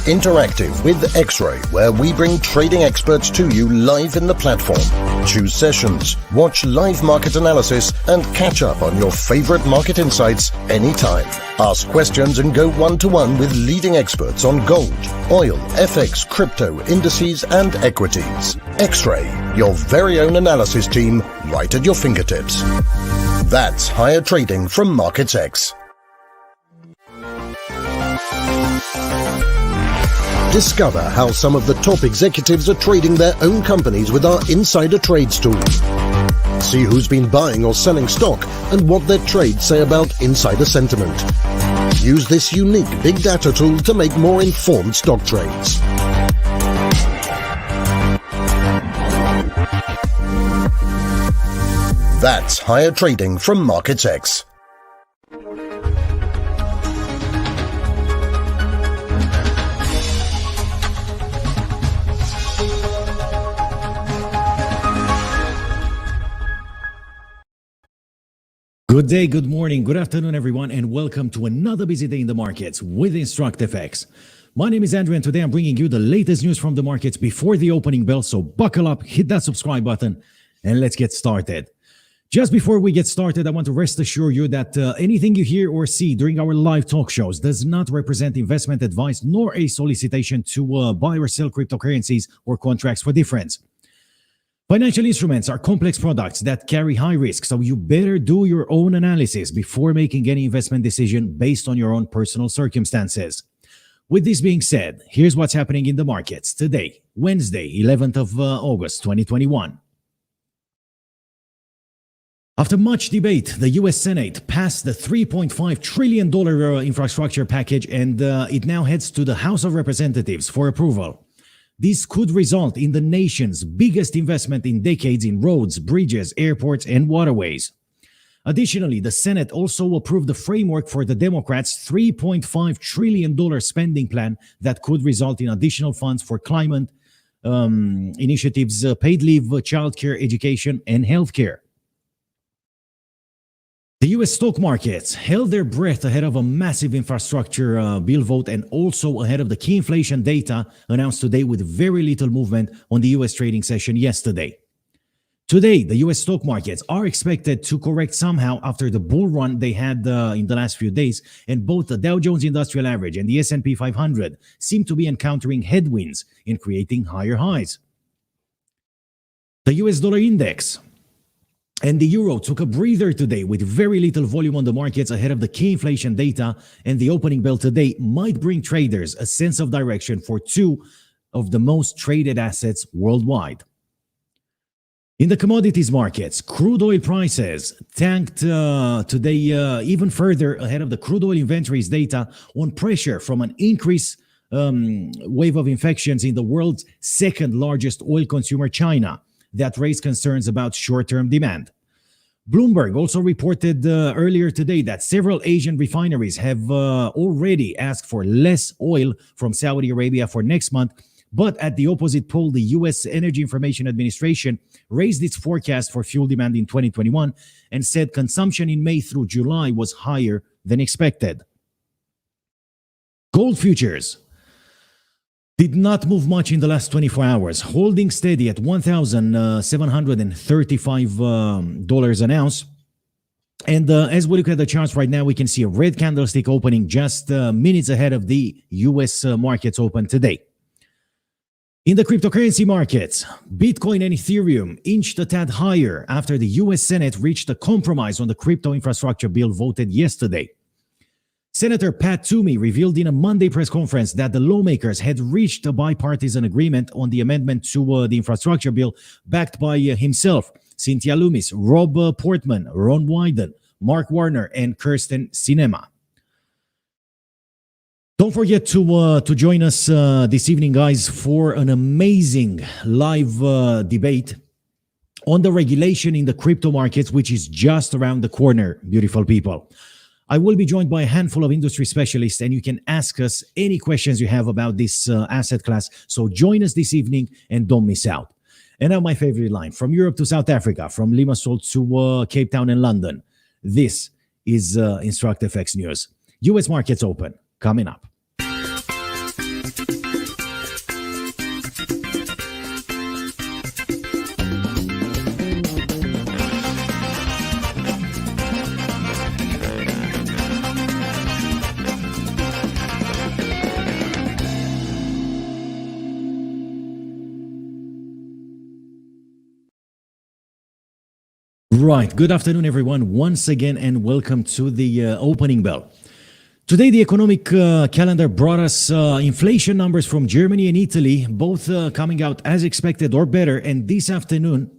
interactive with X-Ray, where we bring trading experts to you live in the platform. Choose sessions, watch live market analysis, and catch up on your favorite market insights anytime. Ask questions and go one-to-one with leading experts on gold, oil, FX, crypto, indices, and equities. X-Ray, your very own analysis team, right at your fingertips. That's higher trading from MarketsX. Discover how some of the top executives are trading their own companies with our Insider Trades tool. See who's been buying or selling stock and what their trades say about insider sentiment. Use this unique big data tool to make more informed stock trades. That's higher trading from MarketsX. Good day, good morning, good afternoon, everyone, and welcome to another busy day in the markets with InstructFX. My name is Andrew, and today I'm bringing you the latest news from the markets before the opening bell. So buckle up, hit that subscribe button, and let's get started. Just before we get started, I want to rest assure you that anything you hear or see during our live talk shows does not represent investment advice nor a solicitation to buy or sell cryptocurrencies or contracts for difference. Financial instruments are complex products that carry high risk, so you better do your own analysis before making any investment decision based on your own personal circumstances. With this being said, here's what's happening in the markets today, Wednesday, 11th of August, 2021. After much debate, the US Senate passed the $3.5 trillion infrastructure package, and it now heads to the House of Representatives for approval. This could result in the nation's biggest investment in decades in roads, bridges, airports, and waterways. Additionally, the Senate also approved the framework for the Democrats' $3.5 trillion spending plan that could result in additional funds for climate initiatives, paid leave, childcare, education, and healthcare. The U.S. stock markets held their breath ahead of a massive infrastructure bill vote and also ahead of the key inflation data announced today, with very little movement on the U.S. trading session yesterday. Today, the U.S. stock markets are expected to correct somehow after the bull run they had in the last few days, and both the Dow Jones Industrial Average and the S&P 500 seem to be encountering headwinds in creating higher highs. The U.S. dollar index and the euro took a breather today with very little volume on the markets ahead of the key inflation data, and the opening bell today might bring traders a sense of direction for two of the most traded assets worldwide. In the commodities markets, crude oil prices tanked today even further ahead of the crude oil inventories data on pressure from an increased wave of infections in the world's second largest oil consumer, China, that raised concerns about short-term demand. Bloomberg also reported earlier today that several Asian refineries have already asked for less oil from Saudi Arabia for next month, but at the opposite pole, the U.S. Energy Information Administration raised its forecast for fuel demand in 2021 and said consumption in May through July was higher than expected. Gold futures did not move much in the last 24 hours, holding steady at $1,735 an ounce. And as we look at the charts right now, we can see a red candlestick opening just minutes ahead of the U.S. markets open today. In the cryptocurrency markets, Bitcoin and Ethereum inched a tad higher after the U.S. Senate reached a compromise on the crypto infrastructure bill voted yesterday. Senator Pat Toomey revealed in a Monday press conference that the lawmakers had reached a bipartisan agreement on the amendment to the infrastructure bill, backed by himself, Cynthia Lummis, Rob Portman, Ron Wyden, Mark Warner, and Kirsten Sinema. Don't forget to join us this evening, guys, for an amazing live debate on the regulation in the crypto markets, which is just around the corner, beautiful people. I will be joined by a handful of industry specialists, and you can ask us any questions you have about this asset class. So join us this evening and don't miss out. And now my favorite line, from Europe to South Africa, from Limassol to Cape Town and London. This is InstructFX News. US markets open, coming up. Right. Good afternoon, everyone, once again, and welcome to the opening bell. Today, the economic calendar brought us inflation numbers from Germany and Italy, both coming out as expected or better. And this afternoon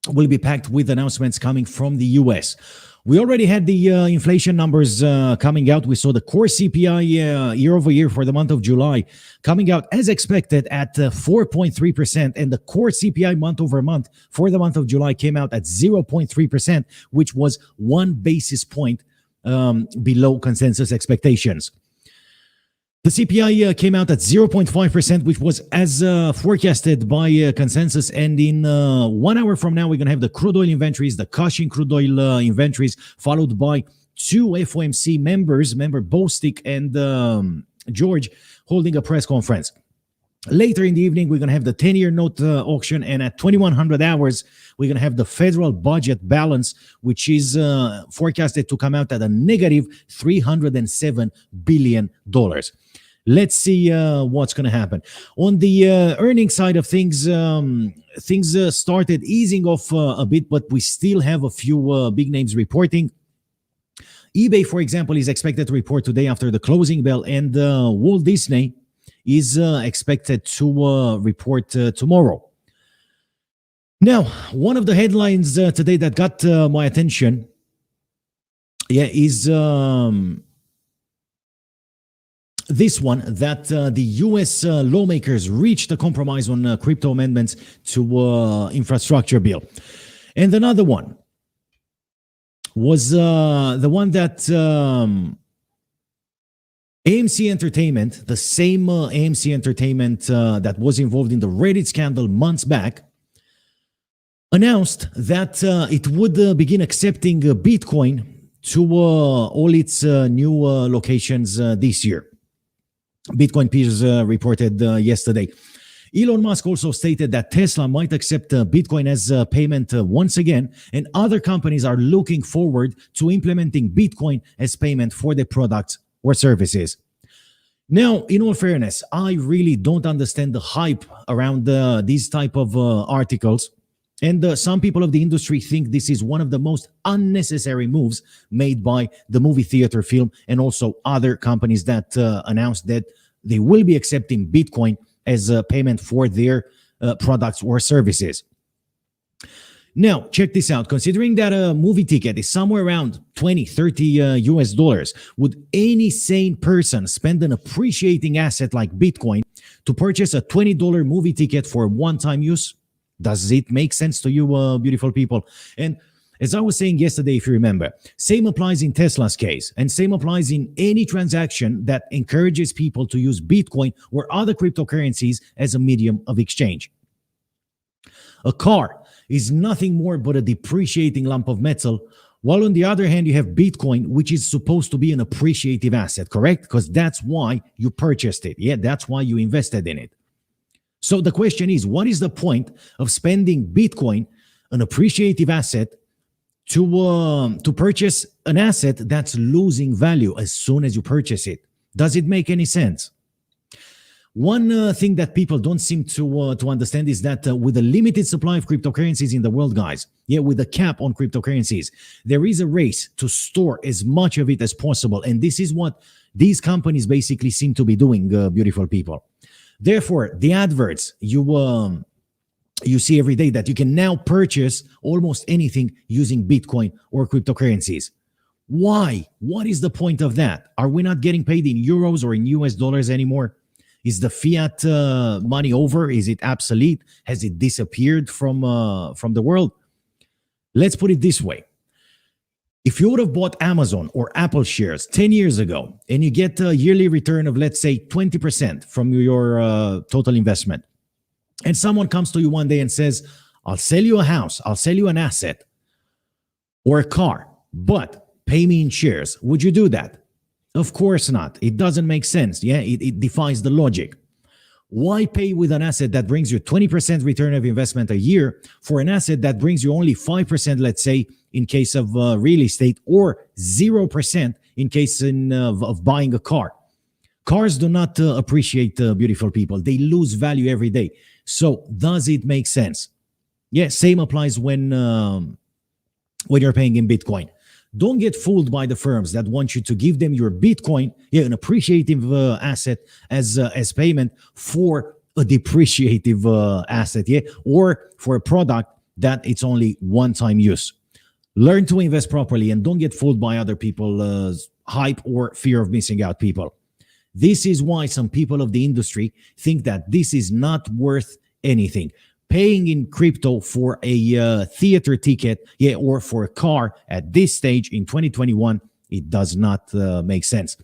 will be packed with announcements coming from the US. We already had the inflation numbers coming out. We saw the core CPI year over year for the month of July coming out as expected at 4.3%. And the core CPI month over month for the month of July came out at 0.3%, which was 1 basis point below consensus expectations. The CPI came out at 0.5%, which was as forecasted by consensus. And in 1 hour from now, we're going to have the crude oil inventories, the Cushing crude oil inventories, followed by two FOMC members, member Bostic and George, holding a press conference. Later in the evening, we're going to have the 10-year note auction. And at 2100 hours, we're going to have the federal budget balance, which is forecasted to come out at a negative $307 billion. Let's see what's going to happen. On the earnings side of things, things started easing off a bit, but we still have a few big names reporting. eBay, for example, is expected to report today after the closing bell, and Walt Disney is expected to report tomorrow. Now, one of the headlines today that got my attention is this one, that the U.S. lawmakers reached a compromise on crypto amendments to infrastructure bill. And another one was the one that AMC Entertainment, the same AMC Entertainment that was involved in the Reddit scandal months back, announced that it would begin accepting Bitcoin to all its new locations this year. Bitcoin peers reported yesterday. Elon Musk also stated that Tesla might accept Bitcoin as payment once again, and other companies are looking forward to implementing Bitcoin as payment for their products or services. Now, in all fairness, I really don't understand the hype around these type of articles. And some people of the industry think this is one of the most unnecessary moves made by the movie theater film and also other companies that announced that they will be accepting Bitcoin as a payment for their products or services. Now, check this out. Considering that a movie ticket is somewhere around 20, 30 US dollars, would any sane person spend an appreciating asset like Bitcoin to purchase a $20 movie ticket for one-time use? Does it make sense to you, beautiful people? And as I was saying yesterday, if you remember, same applies in Tesla's case, and same applies in any transaction that encourages people to use Bitcoin or other cryptocurrencies as a medium of exchange. A car is nothing more but a depreciating lump of metal, while on the other hand, you have Bitcoin, which is supposed to be an appreciative asset, correct? Because that's why you purchased it. Yeah, that's why you invested in it. So the question is, what is the point of spending Bitcoin, an appreciative asset, to purchase an asset that's losing value as soon as you purchase it? Does it make any sense? One thing that people don't seem to understand is that with a limited supply of cryptocurrencies in the world, guys, with a cap on cryptocurrencies, there is a race to store as much of it as possible. And this is what these companies basically seem to be doing, beautiful people. Therefore, the adverts you see every day that you can now purchase almost anything using Bitcoin or cryptocurrencies. Why? What is the point of that? Are we not getting paid in euros or in US dollars anymore? Is the fiat money over? Is it obsolete? Has it disappeared from the world? Let's put it this way. If you would have bought Amazon or Apple shares 10 years ago and you get a yearly return of, let's say, 20% from your total investment, and someone comes to you one day and says, I'll sell you a house, I'll sell you an asset or a car, but pay me in shares, would you do that? Of course not. It doesn't make sense. It defies the logic. Why pay with an asset that brings you 20% return of investment a year for an asset that brings you only 5%, let's say, in case of real estate, or 0% in case of buying a car? Cars do not appreciate, beautiful people. They lose value every day. So does it make sense? Yeah, same applies when when you're paying in Bitcoin. Don't get fooled by the firms that want you to give them your Bitcoin, an appreciative asset as payment for a depreciative asset, or for a product that it's only one-time use. Learn to invest properly and don't get fooled by other people's hype or fear of missing out, people. This is why some people of the industry think that this is not worth anything. Paying in crypto for a theater ticket, or for a car at this stage in 2021, it does not make sense.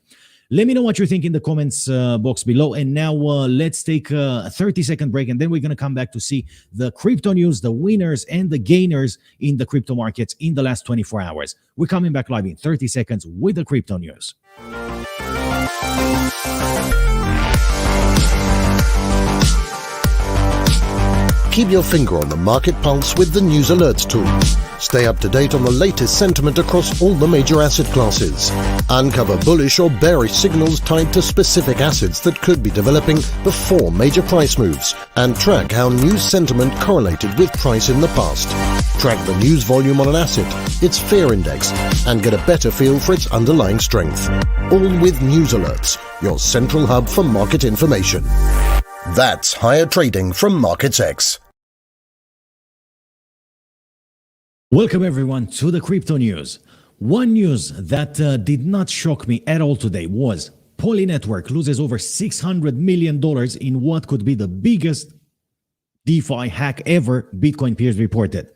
Let me know what you think in the comments box below. And now let's take a 30-second break, and then we're going to come back to see the crypto news, the winners and the gainers in the crypto markets in the last 24 hours. We're coming back live in 30 seconds with the crypto news. Keep your finger on the market pulse with the News Alerts tool. Stay up to date on the latest sentiment across all the major asset classes. Uncover bullish or bearish signals tied to specific assets that could be developing before major price moves, and track how news sentiment correlated with price in the past. Track the news volume on an asset, its fear index, and get a better feel for its underlying strength. All with News Alerts, your central hub for market information. That's higher trading from MarketsX. Welcome everyone to the crypto news. One news that did not shock me at all today was Poly Network loses over $600 million in what could be the biggest DeFi hack ever, Bitcoin peers reported.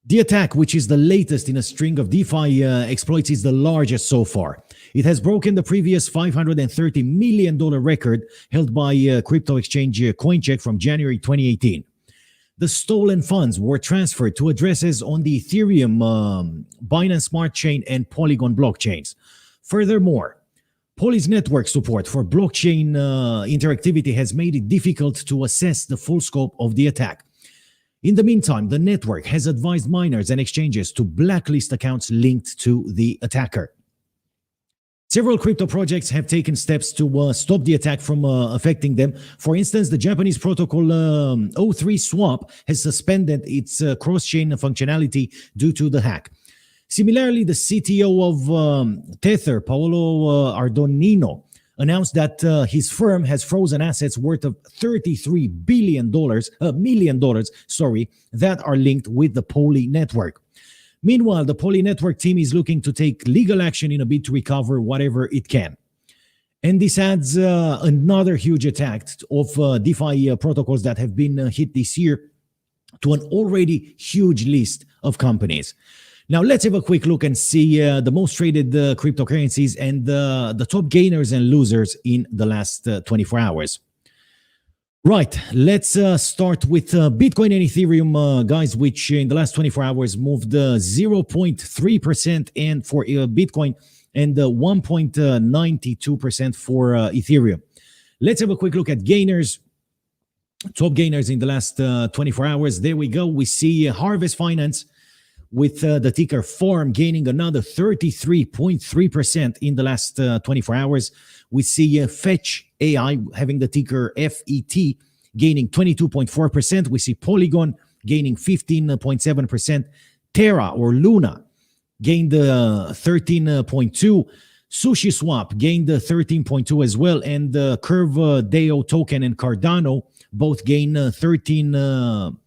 The attack, which is the latest in a string of DeFi exploits, is the largest so far. It has broken the previous $530 million record held by crypto exchange Coincheck from January 2018. The stolen funds were transferred to addresses on the Ethereum, Binance Smart Chain, and Polygon blockchains. Furthermore, Poly's network support for blockchain interactivity has made it difficult to assess the full scope of the attack. In the meantime, the network has advised miners and exchanges to blacklist accounts linked to the attacker. Several crypto projects have taken steps to stop the attack from affecting them. For instance, the Japanese protocol O3 Swap has suspended its cross-chain functionality due to the hack. Similarly, the CTO of Tether, Paolo Ardonino, announced that his firm has frozen assets worth of $33 million that are linked with the Poly network. Meanwhile, the Poly network team is looking to take legal action in a bid to recover whatever it can. And this adds another huge attack of DeFi protocols that have been hit this year to an already huge list of companies. Now, let's have a quick look and see the most traded cryptocurrencies and the top gainers and losers in the last 24 hours. Right, let's start with Bitcoin and Ethereum, guys, which in the last 24 hours moved 0.3% and for Bitcoin and 1.92% for Ethereum. Let's have a quick look at gainers, top gainers in the last 24 hours. There we go. We see Harvest Finance with the ticker FARM gaining another 33.3% in the last 24 hours. We see Fetch AI having the ticker FET gaining 22.4%. We see Polygon gaining 15.7%. Terra or Luna gained 13.2%. SushiSwap gained 13.2% as well. And Curve Deo token and Cardano both gained 13%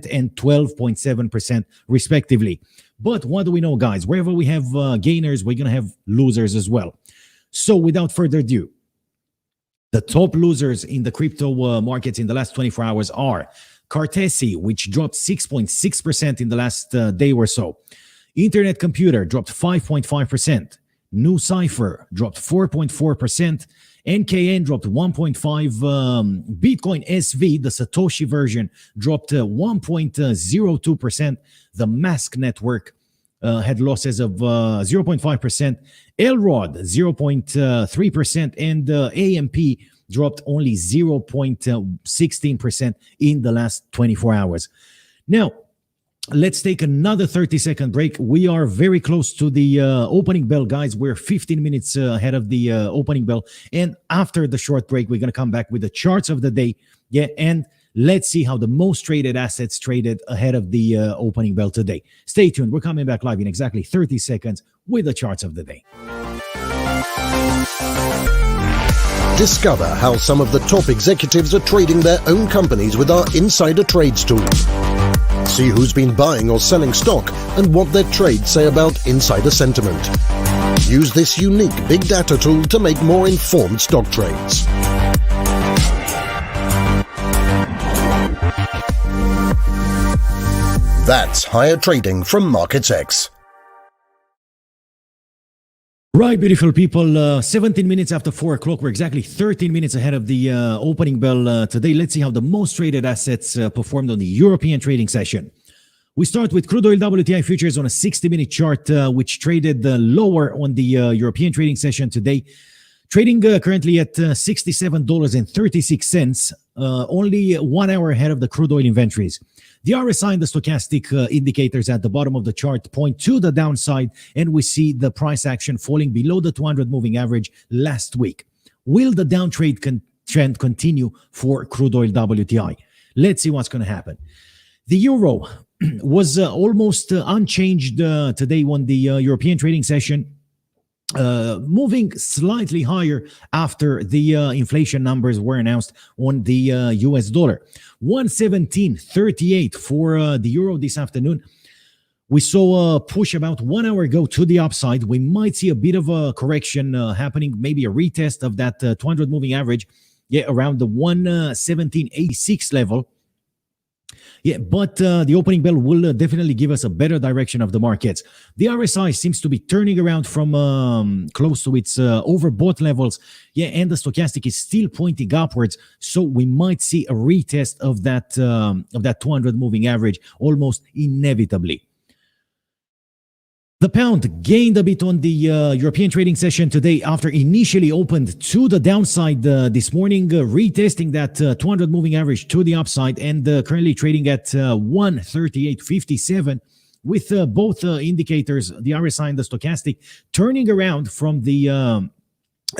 and 12.7% respectively. But what do we know, guys? Wherever we have gainers, we're going to have losers as well. So without further ado, the top losers in the crypto markets in the last 24 hours are Cartesi, which dropped 6.6% in the last day or so. Internet Computer dropped 5.5%. New Cipher dropped 4.4%. NKN dropped 1.5%. Bitcoin SV, the Satoshi version, dropped 1.02%. The Mask Network had losses of 0.5%. Elrod 0.3%, and AMP dropped only 0.16% in the last 24 hours. Now, let's take another 30-second break. We are very close to the opening bell, guys. We're 15 minutes ahead of the opening bell. And after the short break, we're going to come back with the charts of the day. Yeah, and Let's see how the most traded assets traded ahead of the opening bell today. Stay tuned. We're coming back live in exactly 30 seconds with the charts of the day. Discover how some of the top executives are trading their own companies with our Insider Trades tool. See who's been buying or selling stock and what their trades say about insider sentiment. Use this unique big data tool to make more informed stock trades. That's higher trading from MarketsX. Right, beautiful people, 17 minutes after 4 o'clock. We're exactly 13 minutes ahead of the opening bell today. Let's see how the most traded assets performed on the European trading session. We start with crude oil WTI futures on a 60-minute chart, which traded lower on the European trading session today. Trading currently at $67.36, only 1 hour ahead of the crude oil inventories. The RSI and the stochastic indicators at the bottom of the chart point to the downside, and we see the price action falling below the 200 moving average last week. Will the downtrend trend continue for crude oil WTI? Let's see what's going to happen. The euro was almost unchanged today on the European trading session. Moving slightly higher after the inflation numbers were announced on the US dollar. 117.38 for the euro this afternoon. We saw a push about 1 hour ago to the upside. We might see a bit of a correction happening, maybe a retest of that 200 moving average, around the 117.86 level. But the opening bell will definitely give us a better direction of the markets. The RSI seems to be turning around from close to its overbought levels. And the stochastic is still pointing upwards. So we might see a retest of that 200 moving average almost inevitably. The pound gained a bit on the European trading session today after initially opened to the downside this morning, retesting that 200 moving average to the upside and currently trading at 138.57 with both indicators, the RSI and the stochastic, turning around from the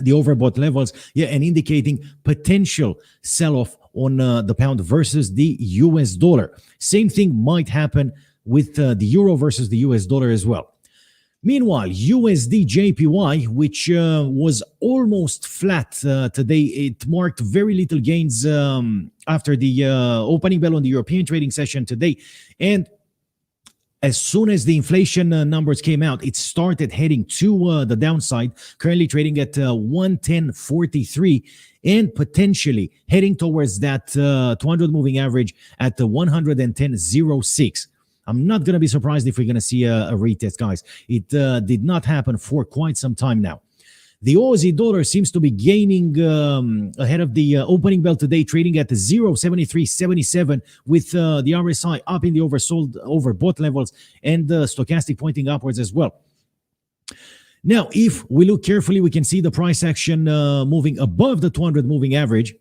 overbought levels, and indicating potential sell-off on the pound versus the US dollar. Same thing might happen with the euro versus the US dollar as well. Meanwhile, USD JPY, which was almost flat today, it marked very little gains after the opening bell on the European trading session today. And as soon as the inflation numbers came out, it started heading to the downside, currently trading at 110.43 and potentially heading towards that 200 moving average at the 110.06. I'm not going to be surprised if we're going to see a retest, guys. It did not happen for quite some time now. The Aussie dollar seems to be gaining ahead of the opening bell today, trading at 0.7377 with the RSI up in the overbought levels and the stochastic pointing upwards as well. Now, if we look carefully, we can see the price action moving above the 200 moving average.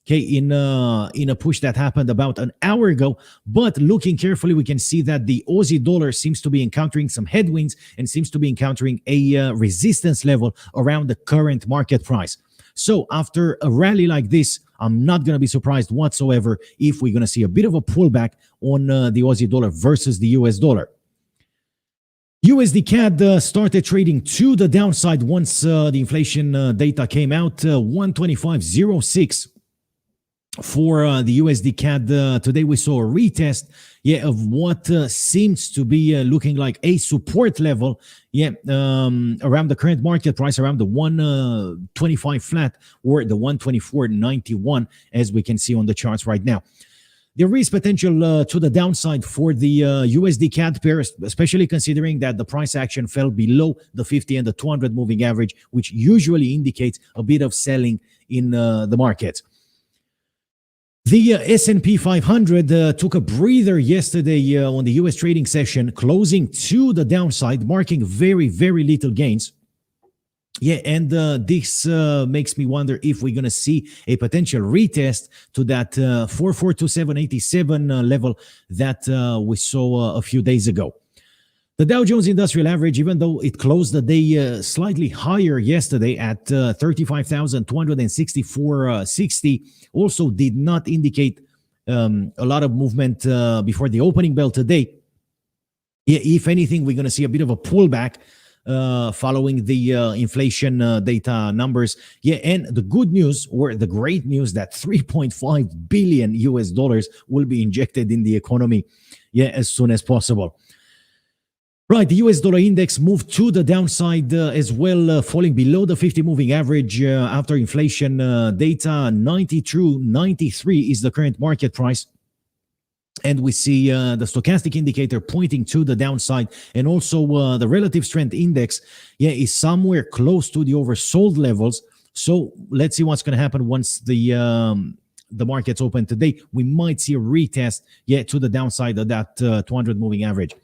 In a push that happened about an hour ago. But looking carefully, we can see that the Aussie dollar seems to be encountering some headwinds and seems to be encountering a resistance level around the current market price. So after a rally like this, I'm not going to be surprised whatsoever if we're going to see a bit of a pullback on the Aussie dollar versus the US dollar. USD CAD started trading to the downside once the inflation data came out, 125.06. For the USD CAD today, we saw a retest of what seems to be looking like a support level around the current market price, around the 125 flat or the 124.91, as we can see on the charts right now. There is potential to the downside for the USD CAD pair, especially considering that the price action fell below the 50 and the 200 moving average, which usually indicates a bit of selling in the market. The S&P 500 took a breather yesterday on the US trading session, closing to the downside, marking very, very little gains. And this makes me wonder if we're going to see a potential retest to that 4427.87 level that we saw a few days ago. The Dow Jones Industrial Average, even though it closed the day slightly higher yesterday at 35,264.60, also did not indicate a lot of movement before the opening bell today. Yeah, if anything, we're going to see a bit of a pullback following the inflation data numbers. Yeah, and the good news, or the great news, that 3.5 billion US dollars will be injected in the economy, yeah, as soon as possible. Right, the US dollar index moved to the downside as well, falling below the 50 moving average after inflation data. 92.93 is the current market price. And we see the stochastic indicator pointing to the downside, and also the relative strength index, yeah, is somewhere close to the oversold levels. So let's see what's going to happen once the markets open today. We might see a retest, yeah, to the downside of that 200 moving average.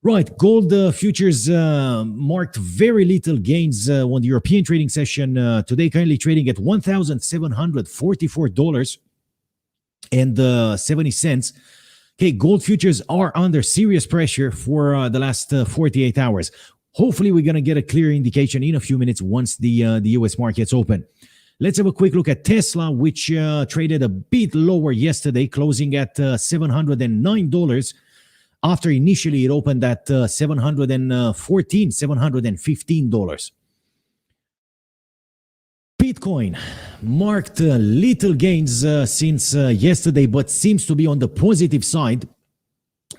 Right, gold futures marked very little gains on the European trading session today, currently trading at $1,744.70. Okay, gold futures are under serious pressure for the last 48 hours. Hopefully, we're going to get a clear indication in a few minutes once the U.S. markets open. Let's have a quick look at Tesla, which traded a bit lower yesterday, closing at $709. After initially it opened at $715. Bitcoin marked little gains since yesterday, but seems to be on the positive side.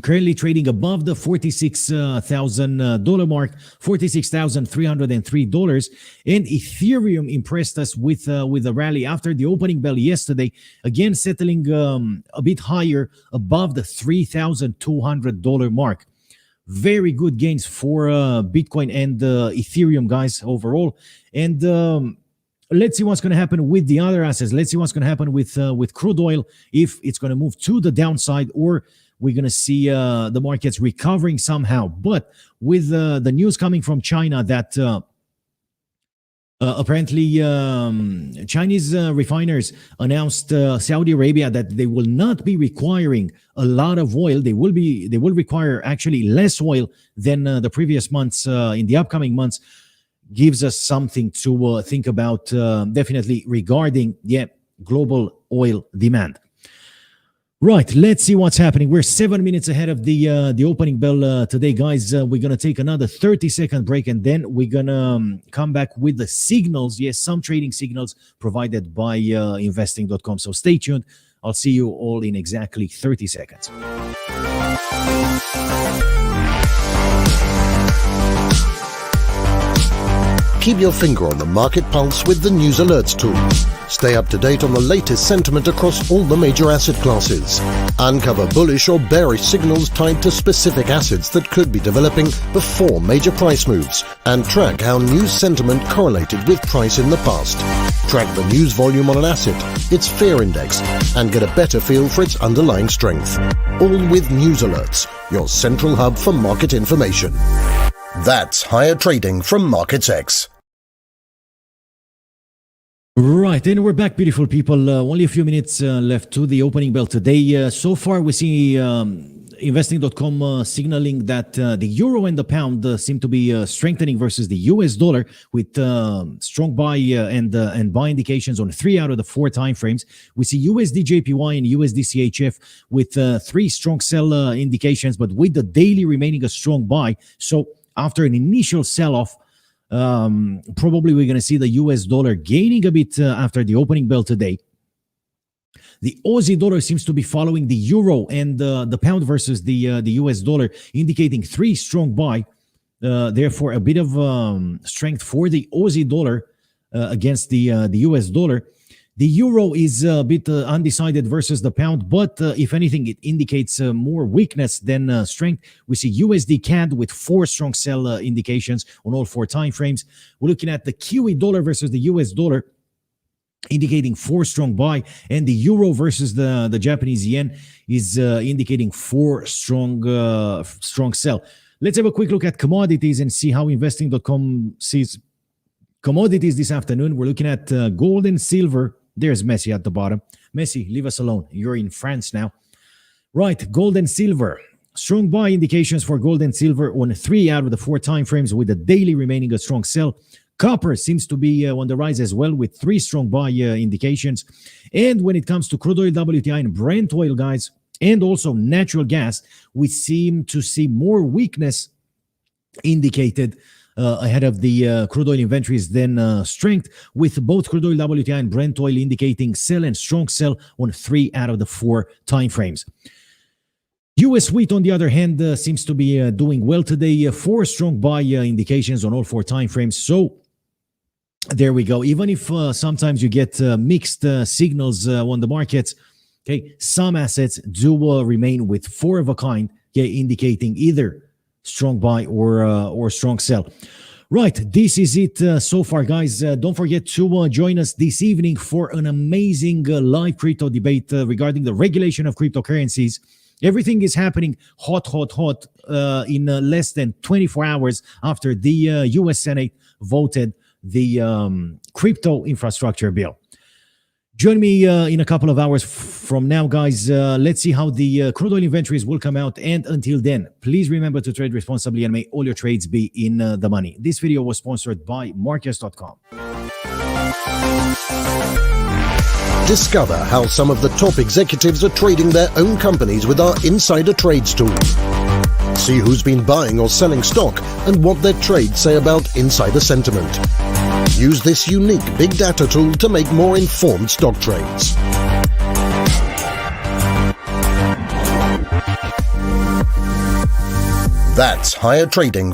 Currently trading above the $46,000 mark, $46,303. And Ethereum impressed us with a rally after the opening bell yesterday, again settling a bit higher above the $3,200 mark. Very good gains for Bitcoin and Ethereum, guys, overall. And let's see what's going to happen with the other assets. Let's see what's going to happen with crude oil, if it's going to move to the downside, or we're going to see the markets recovering somehow. But with the news coming from China that apparently Chinese refiners announced Saudi Arabia that they will not be requiring a lot of oil. They will require actually less oil than the previous months in the upcoming months, gives us something to think about definitely regarding global oil demand. Right, let's see what's happening. We're 7 minutes ahead of the opening bell today, guys. We're going to take another 30-second break, and then we're going to come back with the signals. Yes, some trading signals provided by investing.com. So stay tuned. I'll see you all in exactly 30 seconds. Keep your finger on the market pulse with the News Alerts tool. Stay up to date on the latest sentiment across all the major asset classes. Uncover bullish or bearish signals tied to specific assets that could be developing before major price moves, and track how news sentiment correlated with price in the past. Track the news volume on an asset, its fear index, and get a better feel for its underlying strength. All with News Alerts, your central hub for market information. That's higher trading from MarketsX. Right, and we're back, beautiful people. Only a few minutes left to the opening bell today. So far, we see investing.com signaling that the euro and the pound seem to be strengthening versus the US dollar, with strong buy and buy indications on 3 out of the 4 time frames. We see USD JPY and USD CHF with 3 strong sell indications, but with the daily remaining a strong buy. So after an initial sell-off, probably we're going to see the US dollar gaining a bit after the opening bell today. The Aussie dollar seems to be following the euro and the pound versus the US dollar, indicating 3 strong buy. Therefore, a bit of strength for the Aussie dollar against the US dollar. The euro is a bit undecided versus the pound, but if anything, it indicates more weakness than strength. We see USD CAD with 4 strong sell indications on all 4 time frames. We're looking at the Kiwi dollar versus the US dollar, indicating 4 strong buy, and the euro versus the Japanese yen is indicating 4 strong sell. Let's have a quick look at commodities and see how investing.com sees commodities this afternoon. We're looking at gold and silver. There's Messi at the bottom. Messi, leave us alone. You're in France now. Right, gold and silver. Strong buy indications for gold and silver on 3 out of the 4 time frames, with the daily remaining a strong sell. Copper seems to be on the rise as well, with 3 strong buy indications. And when it comes to crude oil, WTI, and Brent oil, guys, and also natural gas, we seem to see more weakness indicated ahead of the crude oil inventories than strength, with both crude oil, WTI, and Brent oil indicating sell and strong sell on 3 out of the 4 time frames. US wheat, on the other hand, seems to be doing well today. 4 strong buy indications on all 4 time frames. So there we go. Even if sometimes you get mixed signals on the markets, okay, some assets do remain with 4 of a kind, okay, indicating either strong buy or strong sell. Right, this is it so far, guys. Don't forget to join us this evening for an amazing live crypto debate regarding the regulation of cryptocurrencies. Everything is happening hot in less than 24 hours after the U.S. Senate voted the crypto infrastructure bill. Join me in a couple of hours from now, guys. Let's see how the crude oil inventories will come out. And until then, please remember to trade responsibly and may all your trades be in the money. This video was sponsored by marklets.com. Discover how some of the top executives are trading their own companies with our Insider Trades tool. See who's been buying or selling stock and what their trades say about insider sentiment. Use this unique big data tool to make more informed stock trades. That's higher trading